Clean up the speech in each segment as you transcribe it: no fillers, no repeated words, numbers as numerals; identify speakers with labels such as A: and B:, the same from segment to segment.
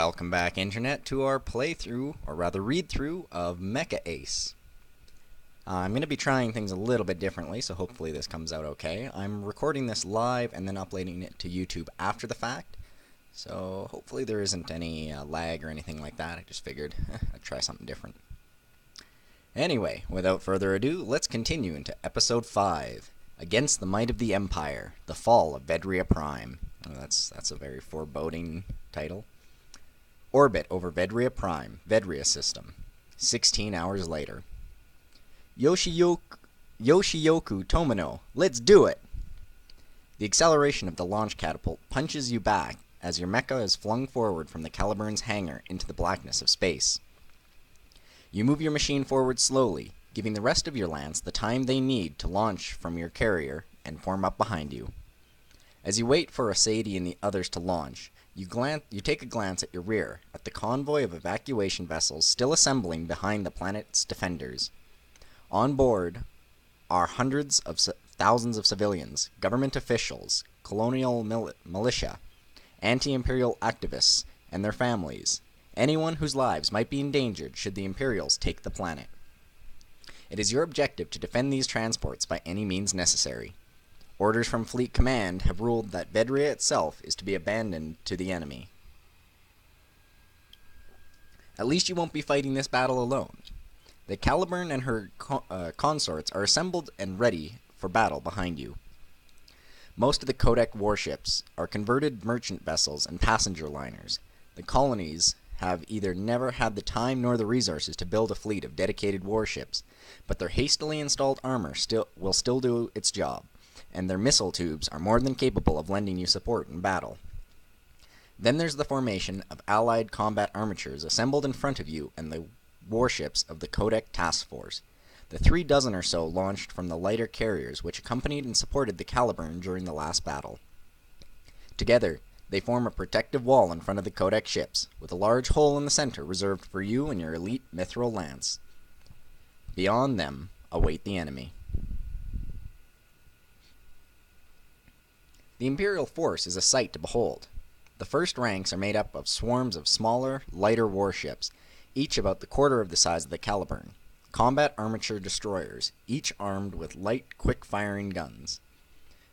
A: Welcome back, Internet, to our playthrough, or rather read-through, of Mecha Ace. I'm going to be trying things a little bit differently, so hopefully this comes out okay. I'm recording this live and then uploading it to YouTube after the fact, so hopefully there isn't any lag or anything like that. I just figured I'd try something different. Anyway, without further ado, let's continue into Episode 5, Against the Might of the Empire, The Fall of Vedria Prime. Oh, that's a very foreboding title. Orbit over Vedria Prime, Vedria System. 16 hours later. Yoshioku Tomino, let's do it! The acceleration of the launch catapult punches you back as your mecha is flung forward from the Caliburn's hangar into the blackness of space. You move your machine forward slowly, giving the rest of your lance the time they need to launch from your carrier and form up behind you. As you wait for Sadie and the others to launch, you take a glance at your rear, at the convoy of evacuation vessels still assembling behind the planet's defenders. On board are hundreds of thousands of civilians, government officials, colonial militia, anti-imperial activists, and their families, anyone whose lives might be endangered should the Imperials take the planet. It is your objective to defend these transports by any means necessary. Orders from Fleet Command have ruled that Vedria itself is to be abandoned to the enemy. At least you won't be fighting this battle alone. The Caliburn and her consorts are assembled and ready for battle behind you. Most of the Codec warships are converted merchant vessels and passenger liners. The colonies have either never had the time nor the resources to build a fleet of dedicated warships, but their hastily installed armor will still do its job, and their missile tubes are more than capable of lending you support in battle. Then there's the formation of Allied combat armatures assembled in front of you and the warships of the Codec Task Force, the 36 or so launched from the lighter carriers which accompanied and supported the Caliburn during the last battle. Together, they form a protective wall in front of the Codec ships, with a large hole in the center reserved for you and your elite mithril lance. Beyond them await the enemy. The Imperial force is a sight to behold. The first ranks are made up of swarms of smaller, lighter warships, each about the quarter of the size of the Caliburn, combat armature destroyers, each armed with light, quick-firing guns.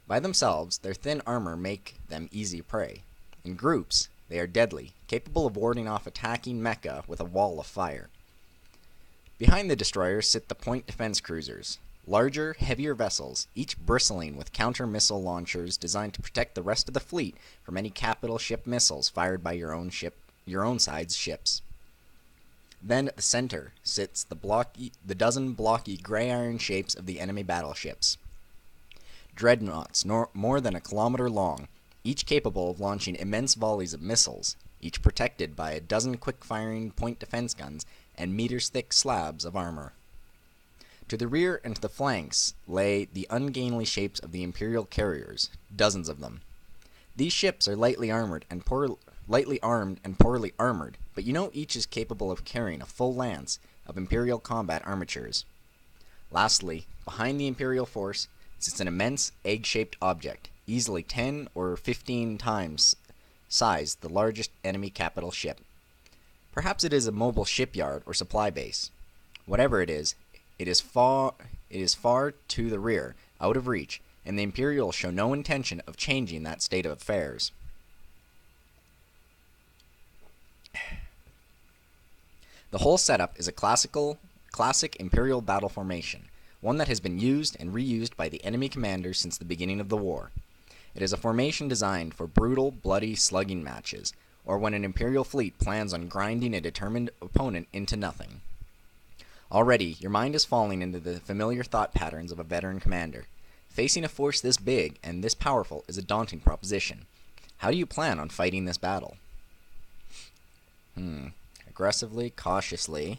A: By themselves, their thin armor make them easy prey. In groups, they are deadly, capable of warding off attacking mecha with a wall of fire. Behind the destroyers sit the point defense cruisers, larger, heavier vessels, each bristling with counter-missile launchers designed to protect the rest of the fleet from any capital ship missiles fired by your own side's ships. Then at the center sits the dozen blocky gray iron shapes of the enemy battleships. Dreadnoughts more than a kilometer long, each capable of launching immense volleys of missiles, each protected by a dozen quick-firing point defense guns and meters-thick slabs of armor. To the rear and to the flanks lay the ungainly shapes of the Imperial carriers, dozens of them. These ships are lightly armed and poorly armored, but you know each is capable of carrying a full lance of Imperial combat armatures. Lastly, behind the Imperial force sits an immense egg-shaped object, easily 10 or 15 times size the largest enemy capital ship. Perhaps it is a mobile shipyard or supply base. Whatever it is far to the rear, out of reach, and the Imperials show no intention of changing that state of affairs. The whole setup is a classic Imperial battle formation, one that has been used and reused by the enemy commanders since the beginning of the war. It is a formation designed for brutal, bloody slugging matches, or when an Imperial fleet plans on grinding a determined opponent into nothing. Already, your mind is falling into the familiar thought patterns of a veteran commander. Facing a force this big and this powerful is a daunting proposition. How do you plan on fighting this battle? Aggressively, cautiously.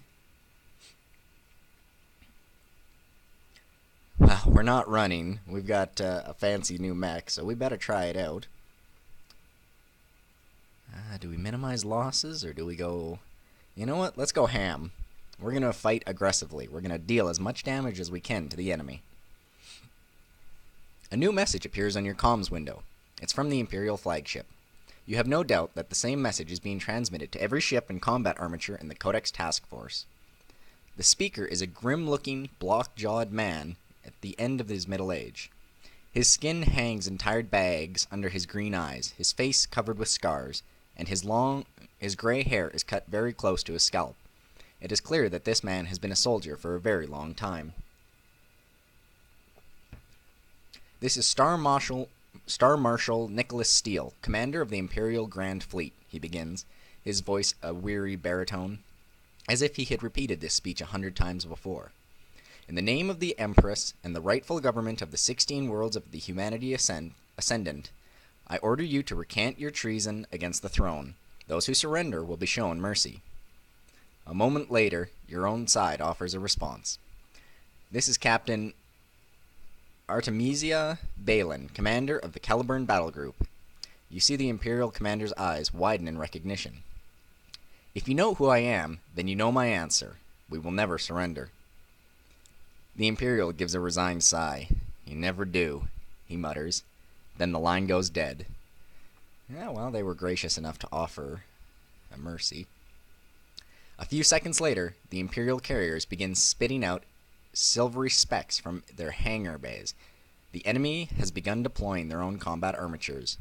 A: Well, we're not running. We've got a fancy new mech, so we better try it out. Do we minimize losses, or do we go... You know what? Let's go ham. We're going to fight aggressively. We're going to deal as much damage as we can to the enemy. A new message appears on your comms window. It's from the Imperial flagship. You have no doubt that the same message is being transmitted to every ship and combat armature in the Codex Task Force. The speaker is a grim-looking, block-jawed man at the end of his middle age. His skin hangs in tired bags under his green eyes, his face covered with scars, and his gray hair is cut very close to his scalp. It is clear that this man has been a soldier for a very long time. This is Star Marshal Nicholas Steele, commander of the Imperial Grand Fleet, he begins, his voice a weary baritone, as if he had repeated this speech 100 times before. In the name of the Empress and the rightful government of the 16 worlds of the Humanity Ascendant, I order you to recant your treason against the throne. Those who surrender will be shown mercy. A moment later, your own side offers a response. This is Captain Artemisia Balin, commander of the Caliburn Battle Group. You see the Imperial commander's eyes widen in recognition. If you know who I am, then you know my answer. We will never surrender. The Imperial gives a resigned sigh. You never do, he mutters. Then the line goes dead. Yeah, well, they were gracious enough to offer a mercy. A few seconds later, the Imperial carriers begin spitting out silvery specks from their hangar bays. The enemy has begun deploying their own combat armatures.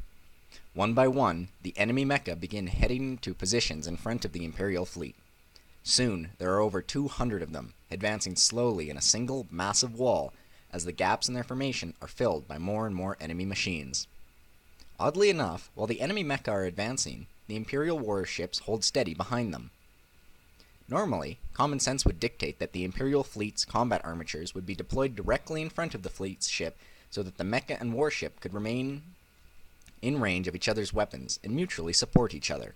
A: One by one, the enemy mecha begin heading to positions in front of the Imperial fleet. Soon, there are over 200 of them, advancing slowly in a single massive wall as the gaps in their formation are filled by more and more enemy machines. Oddly enough, while the enemy mecha are advancing, the Imperial warships hold steady behind them. Normally, common sense would dictate that the Imperial fleet's combat armatures would be deployed directly in front of the fleet's ship so that the mecha and warship could remain in range of each other's weapons and mutually support each other.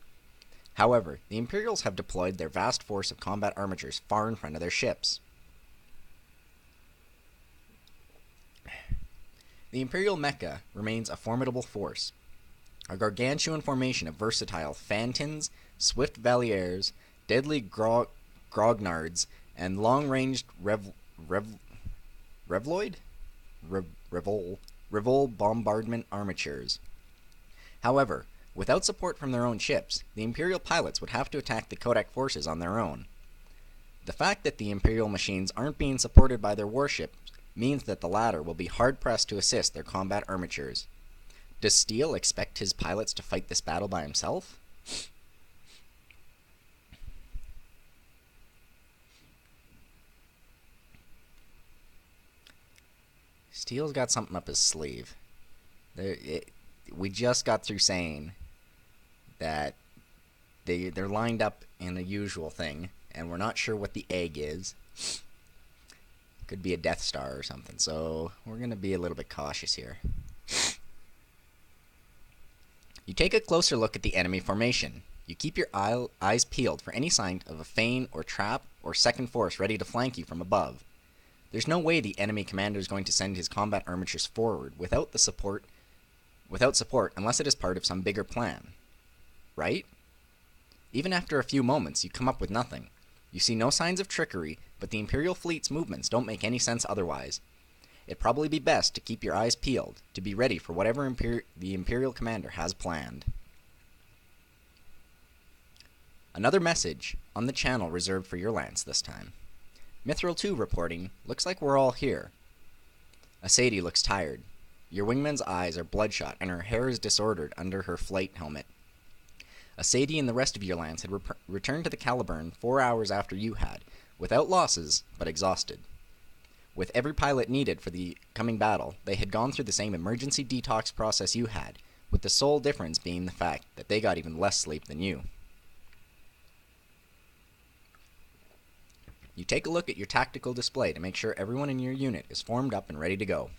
A: However, the Imperials have deployed their vast force of combat armatures far in front of their ships. The Imperial mecha remains a formidable force. A gargantuan formation of versatile Fantins, swift Valiers, deadly Grognards, and long-ranged Revol bombardment armatures. However, without support from their own ships, the Imperial pilots would have to attack the Codex forces on their own. The fact that the Imperial machines aren't being supported by their warships means that the latter will be hard-pressed to assist their combat armatures. Does Steele expect his pilots to fight this battle by himself? Steele's got something up his sleeve. We just got through saying that they're lined up in a usual thing, and we're not sure what the egg is. Could be a Death Star or something, so we're going to be a little bit cautious here. You take a closer look at the enemy formation. You keep your eyes peeled for any sign of a feint or trap or second force ready to flank you from above. There's no way the enemy commander is going to send his combat armatures forward without support unless it is part of some bigger plan. Right? Even after a few moments, you come up with nothing. You see no signs of trickery, but the Imperial fleet's movements don't make any sense otherwise. It'd probably be best to keep your eyes peeled, to be ready for whatever the Imperial commander has planned. Another message on the channel reserved for your lance this time. Mithril 2 reporting, looks like we're all here. Asadie looks tired. Your wingman's eyes are bloodshot and her hair is disordered under her flight helmet. Asadie and the rest of your lance had returned to the Caliburn 4 hours after you had, without losses, but exhausted. With every pilot needed for the coming battle, they had gone through the same emergency detox process you had, with the sole difference being the fact that they got even less sleep than you. You take a look at your tactical display to make sure everyone in your unit is formed up and ready to go.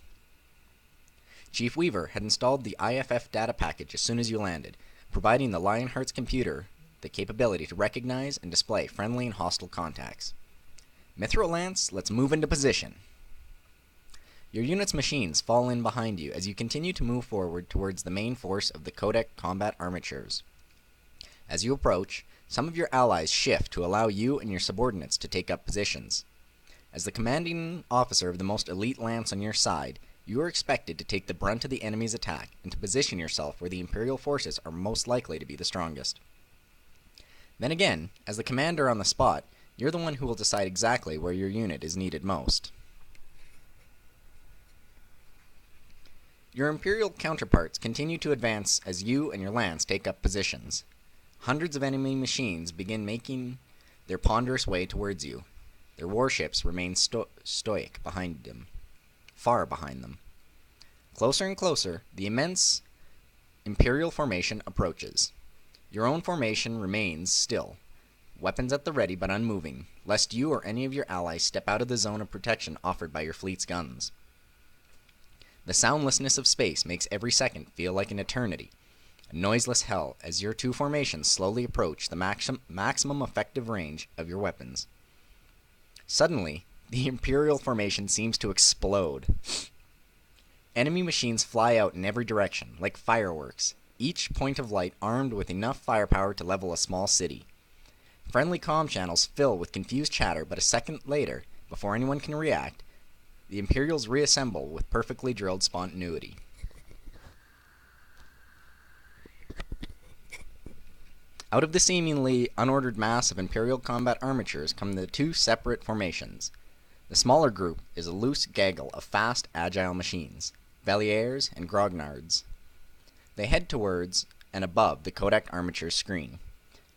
A: Chief Weaver had installed the IFF data package as soon as you landed, providing the Lionheart's computer the capability to recognize and display friendly and hostile contacts. Mithril Lance, let's move into position. Your unit's machines fall in behind you as you continue to move forward towards the main force of the Codex combat armatures. As you approach, some of your allies shift to allow you and your subordinates to take up positions. As the commanding officer of the most elite lance on your side, You are expected to take the brunt of the enemy's attack and to position yourself where the Imperial forces are most likely to be the strongest. Then again, as the commander on the spot, you're the one who will decide exactly where your unit is needed most. Your Imperial counterparts continue to advance as you and your lance take up positions. Hundreds of enemy machines begin making their ponderous way towards you. Their warships remain stoic behind them, far behind them. Closer and closer, the immense Imperial formation approaches. Your own formation remains still, weapons at the ready but unmoving, lest you or any of your allies step out of the zone of protection offered by your fleet's guns. The soundlessness of space makes every second feel like an eternity, a noiseless hell as your two formations slowly approach the maximum effective range of your weapons. Suddenly, the Imperial formation seems to explode. Enemy machines fly out in every direction, like fireworks, each point of light armed with enough firepower to level a small city. Friendly comm channels fill with confused chatter, but a second later, before anyone can react, the Imperials reassemble with perfectly drilled spontaneity. Out of the seemingly unordered mass of Imperial combat armatures come the two separate formations. The smaller group is a loose gaggle of fast, agile machines, Valiers and Grognards. They head towards and above the Codex armature screen.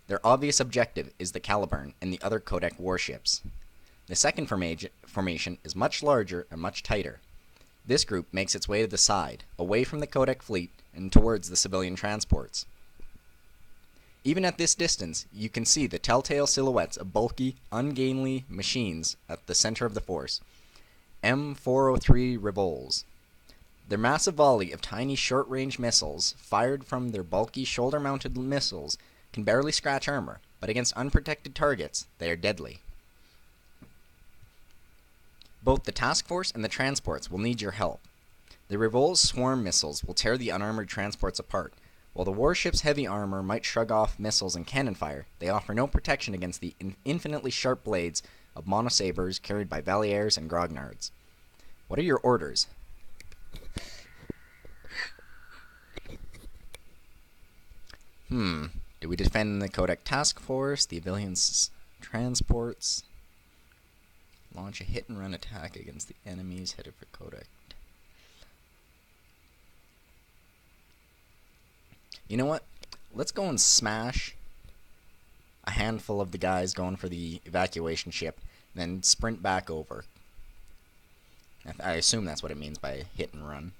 A: Their obvious objective is the Caliburn and the other Codex warships. The second formation is much larger and much tighter. This group makes its way to the side, away from the Codex fleet and towards the civilian transports. Even at this distance, you can see the telltale silhouettes of bulky, ungainly machines at the center of the force. M403 Revols. Their massive volley of tiny short-range missiles, fired from their bulky shoulder-mounted missiles, can barely scratch armor, but against unprotected targets, they are deadly. Both the task force and the transports will need your help. The Revol's swarm missiles will tear the unarmored transports apart. While the warship's heavy armor might shrug off missiles and cannon fire, they offer no protection against the infinitely sharp blades of monosabers carried by Valiers and Grognards. What are your orders? Do we defend the Codex task force, the Avilian's transports? Launch a hit-and-run attack against the enemies headed for Codex. You know what? Let's go and smash a handful of the guys going for the evacuation ship, then sprint back over. I assume that's what it means by hit and run.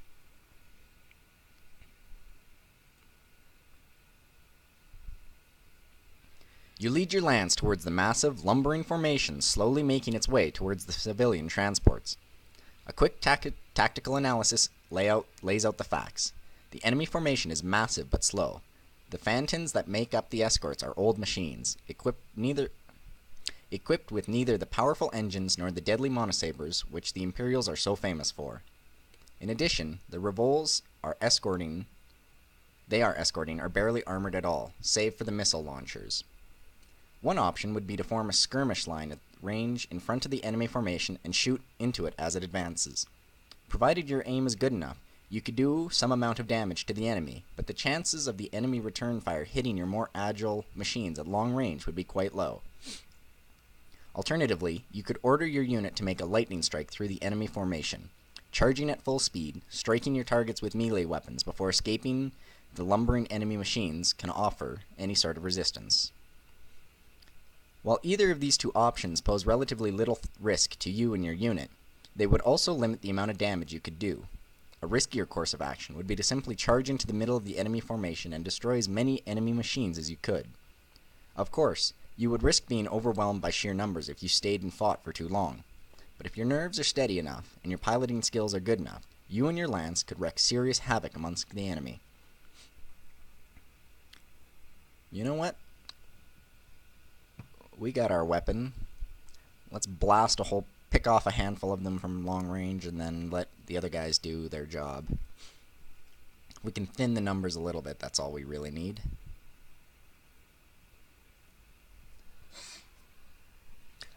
A: You lead your lance towards the massive, lumbering formation slowly making its way towards the civilian transports. A quick tactical analysis lays out the facts. The enemy formation is massive but slow. The Phantons that make up the escorts are old machines, equipped with neither the powerful engines nor the deadly monosabers which the Imperials are so famous for. In addition, the Revols are escorting are barely armored at all, save for the missile launchers. One option would be to form a skirmish line at range in front of the enemy formation and shoot into it as it advances. Provided your aim is good enough, you could do some amount of damage to the enemy, but the chances of the enemy return fire hitting your more agile machines at long range would be quite low. Alternatively, you could order your unit to make a lightning strike through the enemy formation, charging at full speed, striking your targets with melee weapons before escaping the lumbering enemy machines can offer any sort of resistance. While either of these two options pose relatively little risk to you and your unit, they would also limit the amount of damage you could do. A riskier course of action would be to simply charge into the middle of the enemy formation and destroy as many enemy machines as you could. Of course, you would risk being overwhelmed by sheer numbers if you stayed and fought for too long. But if your nerves are steady enough and your piloting skills are good enough, you and your lance could wreak serious havoc amongst the enemy. You know what? We got our weapon. Let's pick off a handful of them from long range and then let the other guys do their job. We can thin the numbers a little bit, that's all we really need.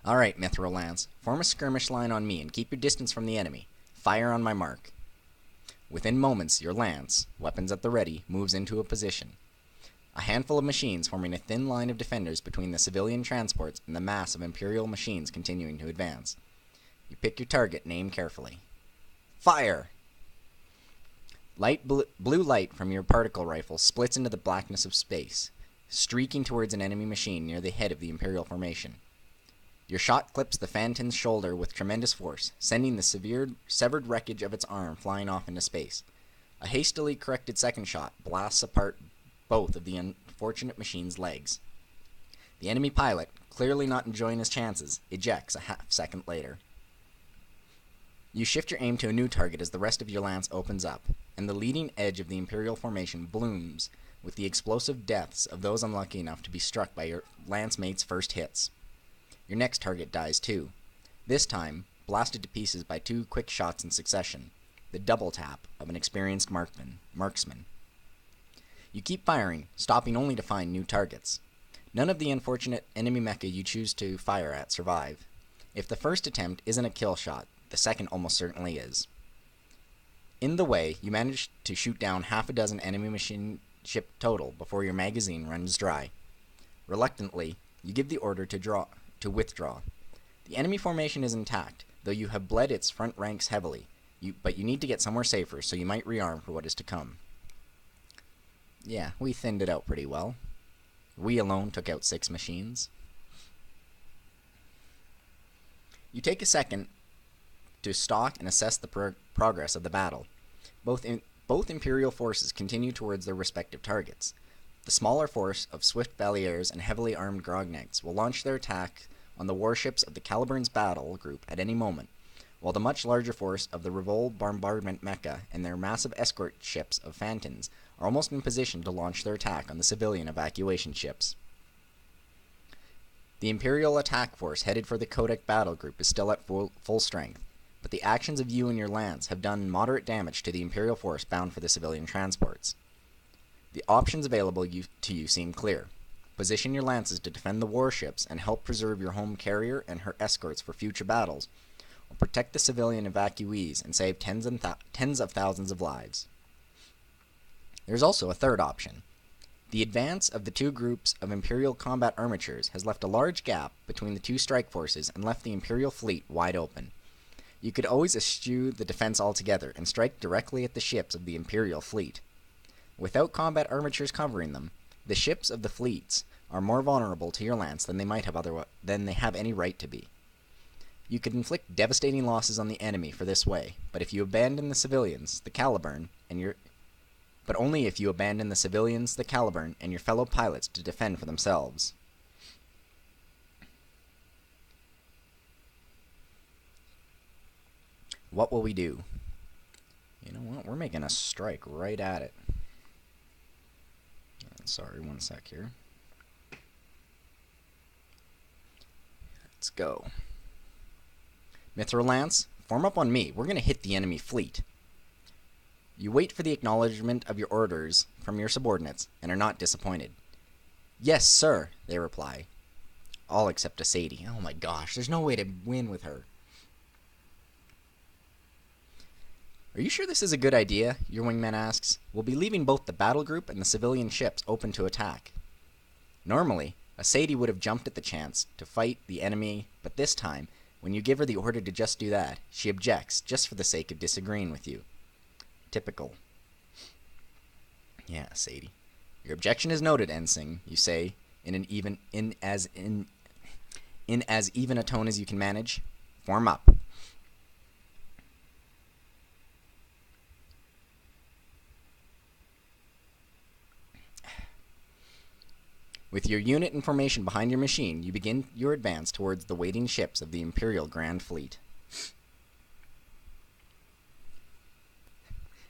A: Alright, Mithril Lance, form a skirmish line on me and keep your distance from the enemy. Fire on my mark. Within moments, your lance, weapons at the ready, moves into a position. A handful of machines forming a thin line of defenders between the civilian transports and the mass of Imperial machines continuing to advance. You pick your target and aim carefully. Fire! Blue light from your particle rifle splits into the blackness of space, streaking towards an enemy machine near the head of the Imperial formation. Your shot clips the Phantom's shoulder with tremendous force, sending the severed wreckage of its arm flying off into space. A hastily corrected second shot blasts apart both of the unfortunate machine's legs. The enemy pilot, clearly not enjoying his chances, ejects a half-second later. You shift your aim to a new target as the rest of your lance opens up, and the leading edge of the Imperial formation blooms with the explosive deaths of those unlucky enough to be struck by your lance mate's first hits. Your next target dies too, this time blasted to pieces by 2 quick shots in succession, the double tap of an experienced marksman. You keep firing, stopping only to find new targets. None of the unfortunate enemy mecha you choose to fire at survive. If the first attempt isn't a kill shot, the second almost certainly is. In the way, you manage to shoot down half a dozen enemy machine ship total before your magazine runs dry. Reluctantly, you give the order to withdraw. The enemy formation is intact, though you have bled its front ranks heavily, but you need to get somewhere safer, so you might rearm for what is to come. Yeah, we thinned it out pretty well. We alone took out 6 machines. You take a second to stalk and assess the progress of the battle. Both Imperial forces continue towards their respective targets. The smaller force of swift Valiers and heavily armed Grognecks will launch their attack on the warships of the Caliburn's battle group at any moment, while the much larger force of the Revolt bombardment mecha and their massive escort ships of Phantoms are almost in position to launch their attack on the civilian evacuation ships. The Imperial attack force headed for the Codec battle group is still at full strength, but the actions of you and your lance have done moderate damage to the Imperial force bound for the civilian transports. The options available to you seem clear. Position your lances to defend the warships and help preserve your home carrier and her escorts for future battles, or protect the civilian evacuees and save tens of thousands of lives. There's also a third option. The advance of the 2 groups of Imperial combat armatures has left a large gap between the 2 strike forces and left the Imperial fleet wide open. You could always eschew the defense altogether and strike directly at the ships of the Imperial fleet. Without combat armatures covering them, the ships of the fleets are more vulnerable to your lance than they have any right to be. You could inflict devastating losses on the enemy for this way, but if you abandon the civilians, the Caliburn, but only if you abandon the civilians, the Caliburn, and your fellow pilots to defend for themselves. What will we do? You know what? We're making a strike right at it. Sorry, one sec here. Let's go. Mithril Lance, form up on me. We're going to hit the enemy fleet. You wait for the acknowledgement of your orders from your subordinates and are not disappointed. Yes, sir, they reply. All except a Sadie. Oh my gosh, there's no way to win with her. Are you sure this is a good idea? Your wingman asks. We'll be leaving both the battle group and the civilian ships open to attack. Normally, a Sadie would have jumped at the chance to fight the enemy, but this time, when you give her the order to just do that, she objects just for the sake of disagreeing with you. Typical. Yeah, Sadie. Your objection is noted, Ensign, you say, in as even a tone as you can manage. Form up. With your unit and formation behind your machine, you begin your advance towards the waiting ships of the Imperial Grand Fleet.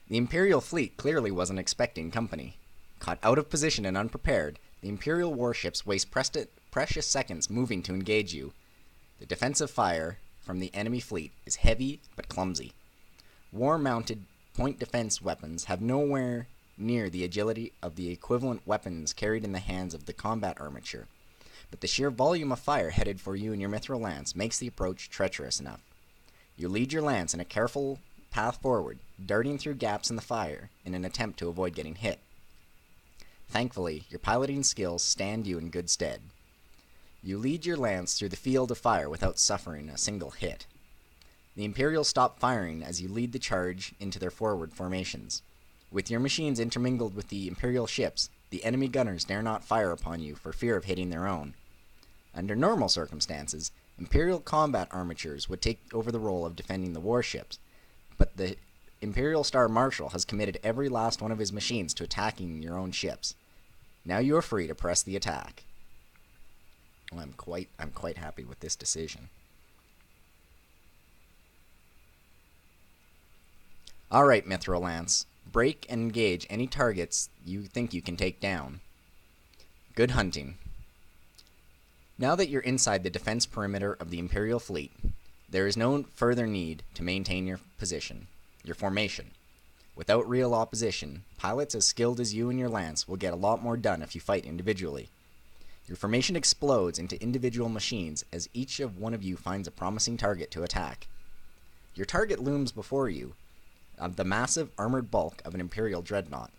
A: The Imperial fleet clearly wasn't expecting company. Caught out of position and unprepared, the Imperial warships waste precious seconds moving to engage you. The defensive fire from the enemy fleet is heavy but clumsy. War-mounted point defense weapons have nowhere near the agility of the equivalent weapons carried in the hands of the combat armature, but the sheer volume of fire headed for you and your mithril lance makes the approach treacherous enough. You lead your lance in a careful path forward, darting through gaps in the fire in an attempt to avoid getting hit. Thankfully, your piloting skills stand you in good stead. You lead your lance through the field of fire without suffering a single hit. The Imperials stop firing as you lead the charge into their forward formations. With your machines intermingled with the Imperial ships, the enemy gunners dare not fire upon you for fear of hitting their own. Under normal circumstances, Imperial combat armatures would take over the role of defending the warships, but the Imperial Star Marshal has committed every last one of his machines to attacking your own ships. Now you are free to press the attack. Well, I'm quite happy with this decision. Alright, Mithril Lance. Break and engage any targets you think you can take down. Good hunting. Now that you're inside the defense perimeter of the Imperial fleet, there is no further need to maintain your position, your formation. Without real opposition, pilots as skilled as you and your lance will get a lot more done if you fight individually. Your formation explodes into individual machines as each one of you finds a promising target to attack. Your target looms before you, the massive armored bulk of an Imperial dreadnought.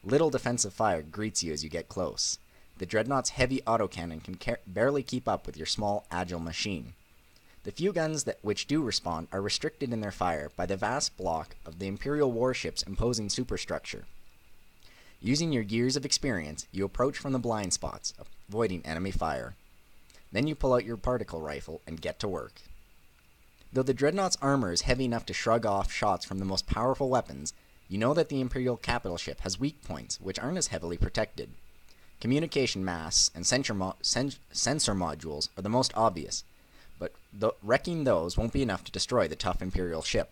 A: Little defensive fire greets you as you get close. The dreadnought's heavy autocannon can barely keep up with your small, agile machine. The few guns which do respond are restricted in their fire by the vast block of the Imperial warship's imposing superstructure. Using your years of experience, you approach from the blind spots, avoiding enemy fire. Then you pull out your particle rifle and get to work. Though the dreadnought's armor is heavy enough to shrug off shots from the most powerful weapons, you know that the Imperial capital ship has weak points which aren't as heavily protected. Communication masts and sensor modules are the most obvious, but wrecking those won't be enough to destroy the tough Imperial ship.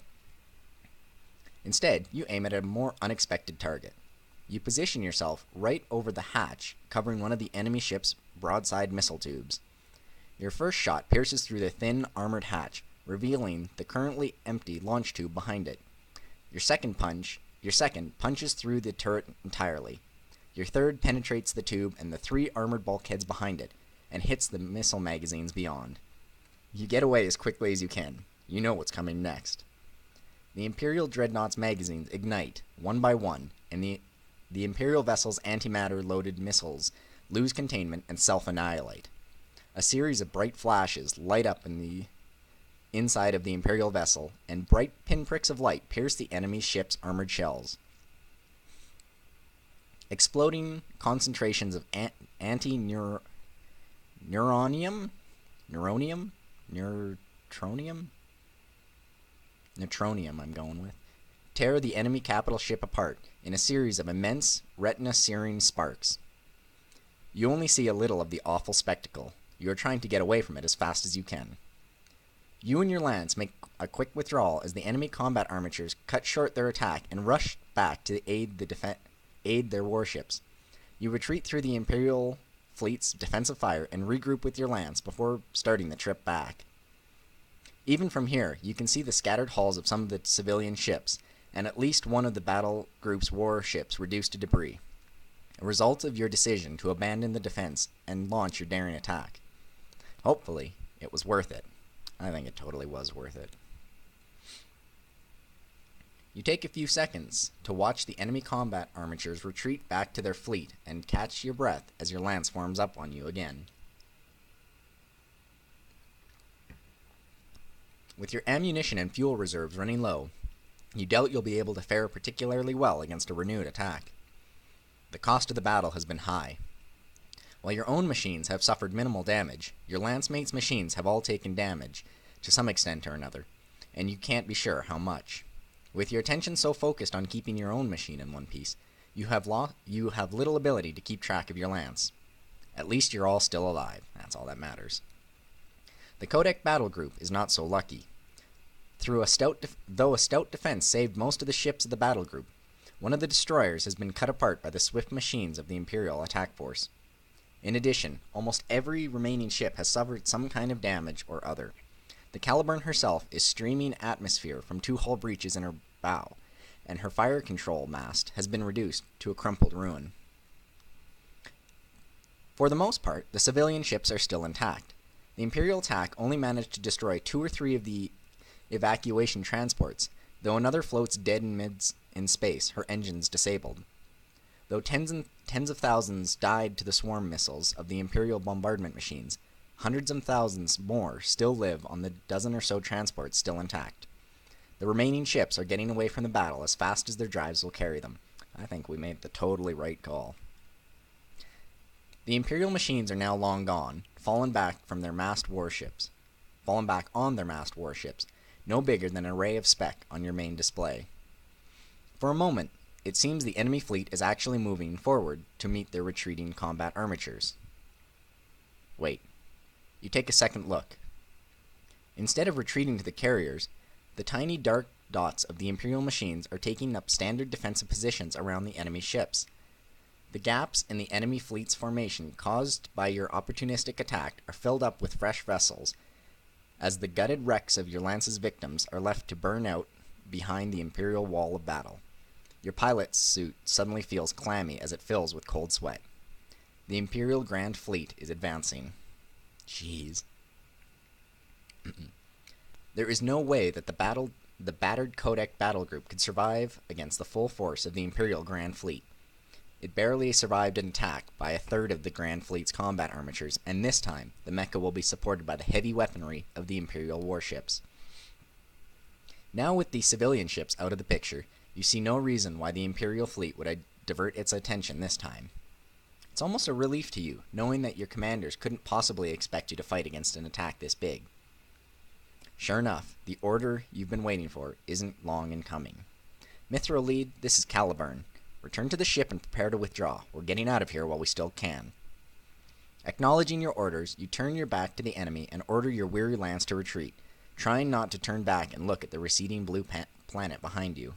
A: Instead, you aim at a more unexpected target. You position yourself right over the hatch, covering one of the enemy ship's broadside missile tubes. Your first shot pierces through the thin, armored hatch, revealing the currently empty launch tube behind it. Your second punches through the turret entirely. Your third penetrates the tube and the 3 armored bulkheads behind it, and hits the missile magazines beyond. You get away as quickly as you can. You know what's coming next. The Imperial Dreadnought's magazines ignite, one by one, and the Imperial vessel's antimatter-loaded missiles lose containment and self-annihilate. A series of bright flashes light up in the inside of the Imperial vessel, and bright pinpricks of light pierce the enemy ship's armored shells. Exploding concentrations of neutronium, I'm going with, tear the enemy capital ship apart in a series of immense, retina-searing sparks. You only see a little of the awful spectacle. You are trying to get away from it as fast as you can. You and your lance make a quick withdrawal as the enemy combat armatures cut short their attack and rush back to aid their warships. You retreat through the Imperial fleet's defensive fire and regroup with your lance before starting the trip back. Even from here, you can see the scattered hulls of some of the civilian ships, and at least one of the battle group's warships reduced to debris, a result of your decision to abandon the defense and launch your daring attack. Hopefully, it was worth it. I think it totally was worth it. You take a few seconds to watch the enemy combat armatures retreat back to their fleet and catch your breath as your lance forms up on you again. With your ammunition and fuel reserves running low, you doubt you'll be able to fare particularly well against a renewed attack. The cost of the battle has been high. While your own machines have suffered minimal damage, your lancemates' machines have all taken damage, to some extent or another, and you can't be sure how much. With your attention so focused on keeping your own machine in one piece, you have little ability to keep track of your lance. At least you're all still alive. That's all that matters. The Kodak battle group is not so lucky. Though a stout defense saved most of the ships of the battle group, one of the destroyers has been cut apart by the swift machines of the Imperial attack force. In addition, almost every remaining ship has suffered some kind of damage or other. The Caliburn herself is streaming atmosphere from 2 hull breaches in her bow, and her fire control mast has been reduced to a crumpled ruin. For the most part, the civilian ships are still intact. The Imperial attack only managed to destroy 2 or 3 of the evacuation transports, Though another floats dead in space, her engines disabled. Though tens of thousands died to the swarm missiles of the Imperial bombardment machines, hundreds of thousands more still live on the dozen or so transports still intact. The remaining ships are getting away from the battle as fast as their drives will carry them. I think we made the totally right call. The Imperial machines are now long gone, fallen back on their massed warships, no bigger than an array of speck on your main display. For a moment, it seems the enemy fleet is actually moving forward to meet their retreating combat armatures. Wait. You take a second look. Instead of retreating to the carriers, the tiny dark dots of the Imperial machines are taking up standard defensive positions around the enemy ships. The gaps in the enemy fleet's formation caused by your opportunistic attack are filled up with fresh vessels, as the gutted wrecks of your lance's victims are left to burn out behind the Imperial wall of battle. Your pilot's suit suddenly feels clammy as it fills with cold sweat. The Imperial Grand Fleet is advancing. Jeez. There is no way that the battered Kodak battle group could survive against the full force of the Imperial Grand Fleet. It barely survived an attack by a third of the Grand Fleet's combat armatures, and this time the Mecha will be supported by the heavy weaponry of the Imperial warships. Now with the civilian ships out of the picture, you see no reason why the Imperial fleet would divert its attention this time. It's almost a relief to you, knowing that your commanders couldn't possibly expect you to fight against an attack this big. Sure enough, the order you've been waiting for isn't long in coming. Mithril Lead, this is Caliburn. Return to the ship and prepare to withdraw. We're getting out of here while we still can. Acknowledging your orders, you turn your back to the enemy and order your weary lance to retreat, trying not to turn back and look at the receding blue planet behind you.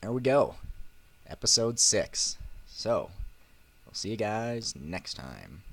A: There we go. Episode 6. So, we'll see you guys next time.